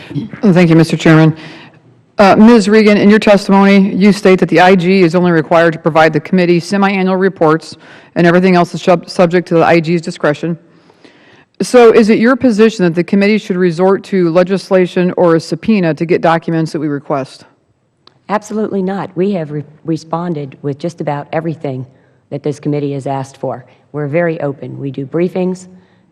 Thank you, Mr. Chairman. Ms. Regan, in your testimony, you state that the IG is only required to provide the committee semi-annual reports and everything else is subject to the IG's discretion. So is it your position that the committee should resort to legislation or a subpoena to get documents that we request? Absolutely not. We have responded with just about everything that this committee has asked for. We're very open. We do briefings.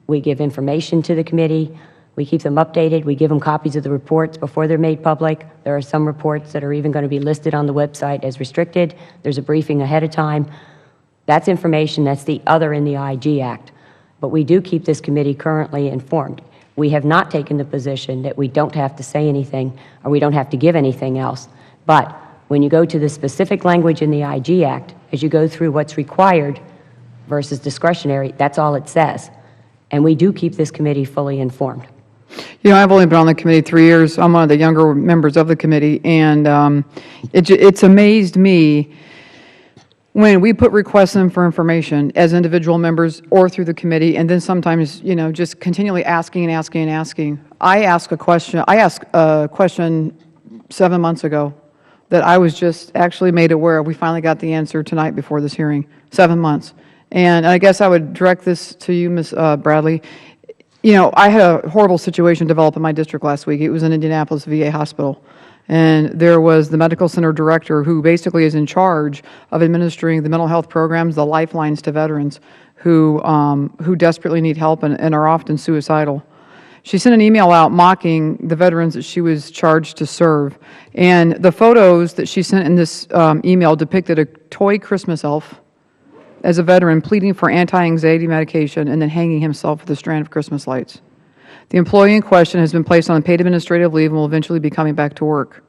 We give information to the committee. We keep them updated. We give them copies of the reports before they're made public. There are some reports that are even going to be listed on the website as restricted. There's a briefing ahead of time. That's information that's the other in the IG Act. But we do keep this committee currently informed. We have not taken the position that we don't have to say anything or we don't have to give anything else. But when you go to the specific language in the IG Act, as you go through what's required versus discretionary, that's all it says. And we do keep this committee fully informed. You know, I've only been on the committee 3 years. I'm one of the younger members of the committee, and it's amazed me when we put requests in for information as individual members or through the committee, and then sometimes, you know, just continually asking and asking and asking. I asked a question 7 months ago that I was just actually made aware of. We finally got the answer tonight before this hearing, 7 months. And I guess I would direct this to you, Ms. Bradley. You know, I had a horrible situation develop in my district last week. It was in Indianapolis VA hospital. And there was the medical center director who basically is in charge of administering the mental health programs, the lifelines to veterans who desperately need help and are often suicidal. She sent an email out mocking the veterans that she was charged to serve. And the photos that she sent in this email depicted a toy Christmas elf as a veteran pleading for anti-anxiety medication and then hanging himself with a strand of Christmas lights. The employee in question has been placed on paid administrative leave and will eventually be coming back to work.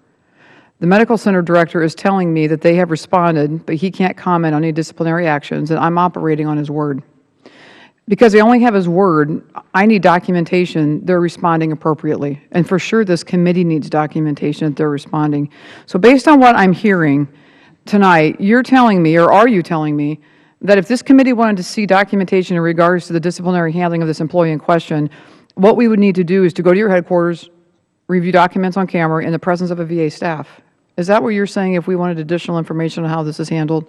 The medical center director is telling me that they have responded, but he can't comment on any disciplinary actions, and I'm operating on his word. Because I only have his word, I need documentation they're responding appropriately. And for sure, this committee needs documentation that they're responding. So based on what I'm hearing tonight, you're telling me, or are you telling me, that if this committee wanted to see documentation in regards to the disciplinary handling of this employee in question, what we would need to do is to go to your headquarters, review documents on camera in the presence of a VA staff. Is that what you're saying if we wanted additional information on how this is handled?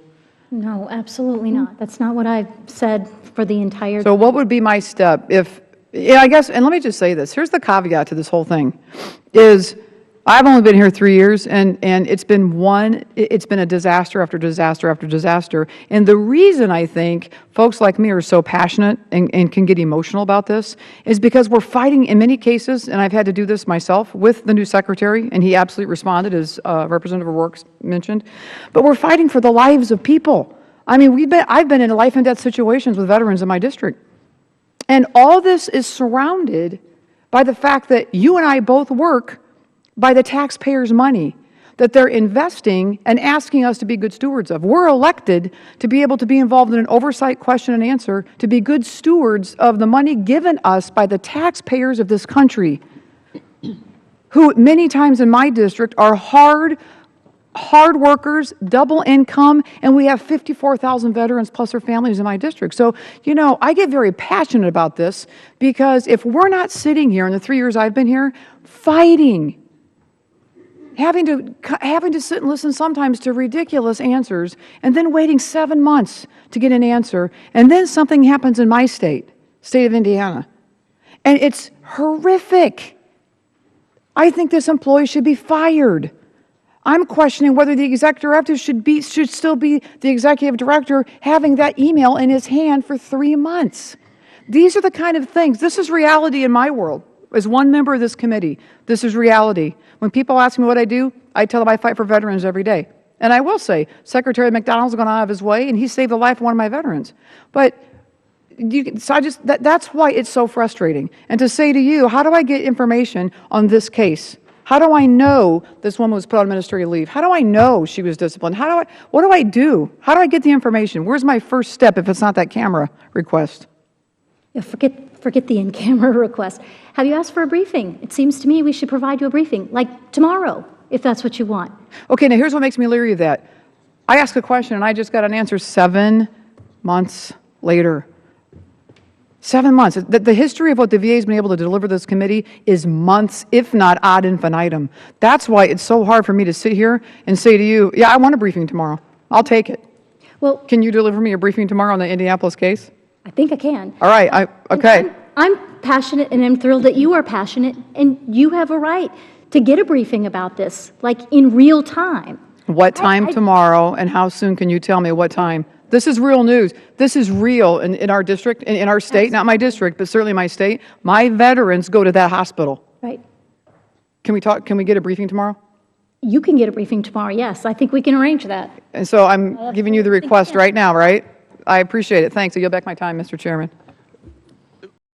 No, absolutely not. That's not what I've said for the entire. So what would be my step if, yeah, I guess, and let me just say this. Here's the caveat to this whole thing, is I've only been here 3 years, and it's been a disaster after disaster after disaster. And the reason I think folks like me are so passionate and can get emotional about this is because we're fighting in many cases, and I've had to do this myself with the new secretary, and he absolutely responded, as Representative O'Rourke mentioned. But we're fighting for the lives of people. I mean, I've been in life and death situations with veterans in my district. And all this is surrounded by the fact that you and I both work by the taxpayers' money that they're investing and asking us to be good stewards of. We're elected to be able to be involved in an oversight question and answer, to be good stewards of the money given us by the taxpayers of this country, who many times in my district are hard workers, double income, and we have 54,000 veterans plus their families in my district. So, you know, I get very passionate about this because if we're not sitting here in the 3 years I've been here fighting, having to sit and listen sometimes to ridiculous answers, and then waiting 7 months to get an answer, and then something happens in my state of Indiana, and it's horrific. I think this employee should be fired. I'm questioning whether the executive director should still be the executive director having that email in his hand for 3 months. These are the kind of things. This is reality in my world. As one member of this committee, this is reality. When people ask me what I do, I tell them I fight for veterans every day. And I will say, Secretary McDonald's gone out of his way, and he saved the life of one of my veterans. But that's why it's so frustrating. And to say to you, how do I get information on this case? How do I know this woman was put on administrative leave? How do I know she was disciplined? What do I do? How do I get the information? Where's my first step if it's not that camera request? Yeah, forget the in-camera request. Have you asked for a briefing? It seems to me we should provide you a briefing, like tomorrow, if that's what you want. Okay, now here's what makes me leery of that. I asked a question and I just got an answer 7 months later. 7 months. The history of what the VA has been able to deliver this committee is months, if not ad infinitum. That's why it's so hard for me to sit here and say to you, yeah, I want a briefing tomorrow. I'll take it. Well, Can you deliver me a briefing tomorrow on the Indianapolis case? I think I can. All right, okay. I'm passionate, and I'm thrilled that you are passionate, and you have a right to get a briefing about this, like in real time. What time tomorrow, and how soon can you tell me what time? This is real news. This is real in our district, in our state, not my district, but certainly my state. My veterans go to that hospital. Right. Can we get a briefing tomorrow? You can get a briefing tomorrow, yes. I think we can arrange that. And so I'm giving you the request right now, right? I appreciate it. Thanks. I yield back my time, Mr. Chairman.